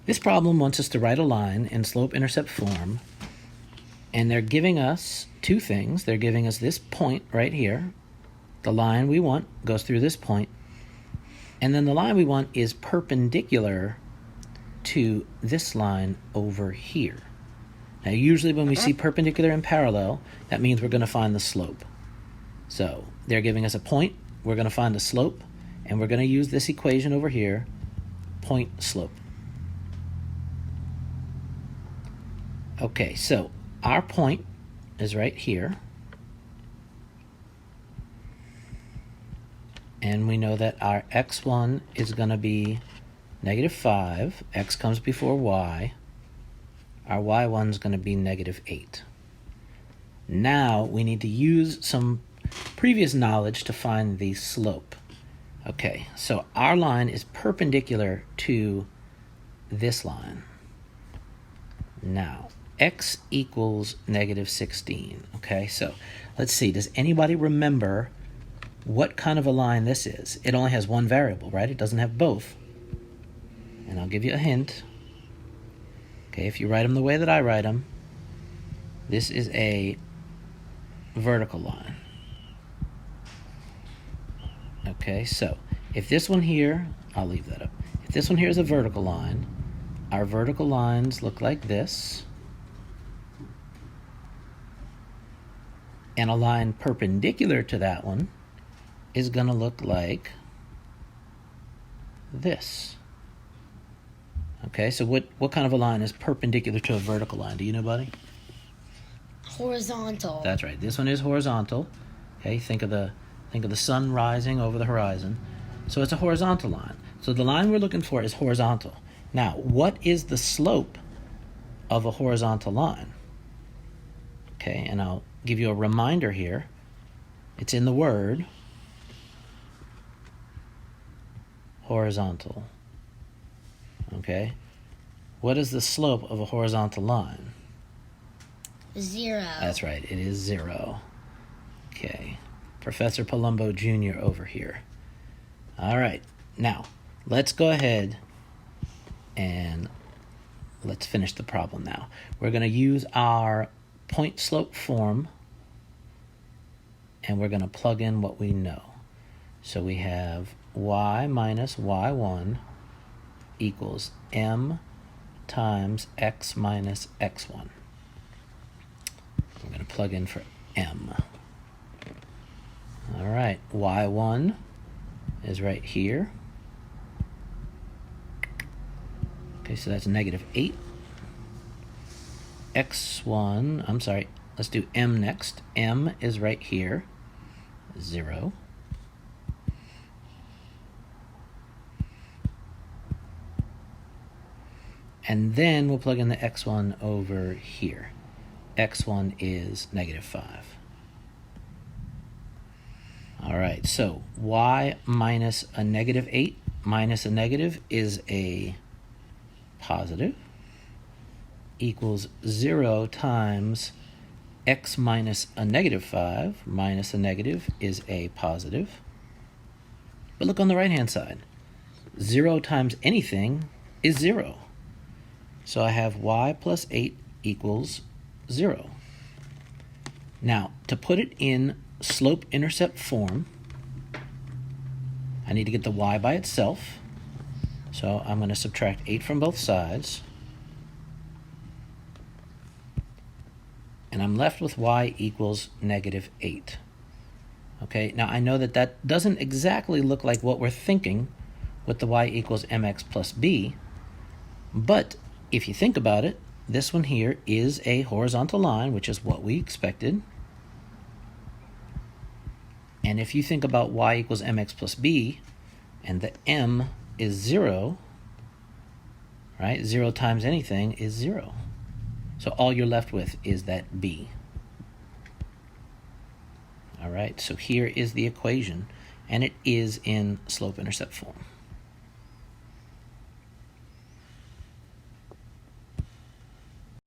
This problem wants us to write a line in slope-intercept form, and they're giving us two things. They're giving us this point right here. The line we want goes through this point, and then the line we want is perpendicular to this line over here. Now, usually when we see perpendicular and parallel, that means we're going to find the slope. So they're giving us a point, we're going to find the slope, and we're going to use this equation over here, point slope. Okay, so our point is right here. And we know that our x1 is going to be -5. X comes before y. Our y1 is going to be -8. Now we need to use some previous knowledge to find the slope. Okay, so our line is perpendicular to this line. Now, x equals -16. Okay, so let's see. Does anybody remember what kind of a line this is? It only has one variable, right? It doesn't have both. And I'll give you a hint. Okay, if you write them the way that I write them, this is a vertical line. Okay, so if this one here, I'll leave that up. If this one here is a vertical line, our vertical lines look like this. And a line perpendicular to that one is going to look like this. Okay, so what kind of a line is perpendicular to a vertical line? Do you know, buddy? Horizontal. That's right. This one is horizontal. Okay, think of the sun rising over the horizon. So it's a horizontal line. So the line we're looking for is horizontal. Now, what is the slope of a horizontal line? Okay, and I'll give you a reminder here. It's in the word horizontal. Okay, what is the slope of a horizontal line? 0. That's right, it is 0. Okay, Professor Palumbo Jr. over here. All right, now let's go ahead and let's finish the problem now. We're going to use our point slope form, and we're going to plug in what we know. So we have y minus y1 equals m times x minus x1. We're going to plug in for m. All right, y1 is right here. Okay, so that's -8. x1, I'm sorry, let's do m next. M is right here, 0. And then we'll plug in the x1 over here. x1 is -5. All right, so y minus a -8 minus a negative is a positive equals 0 times x minus a -5 minus a negative is a positive. But look on the right-hand side. 0 times anything is 0. So I have y plus 8 equals 0. Now, to put it in slope-intercept form, I need to get the y by itself. So I'm going to subtract 8 from both sides. And I'm left with y equals -8. Okay, now I know that that doesn't exactly look like what we're thinking with the y equals mx plus b, but if you think about it, this one here is a horizontal line, which is what we expected. And if you think about y equals mx plus b, and the m is 0, right? 0 times anything is 0. So all you're left with is that b. All right, so here is the equation, and it is in slope-intercept form.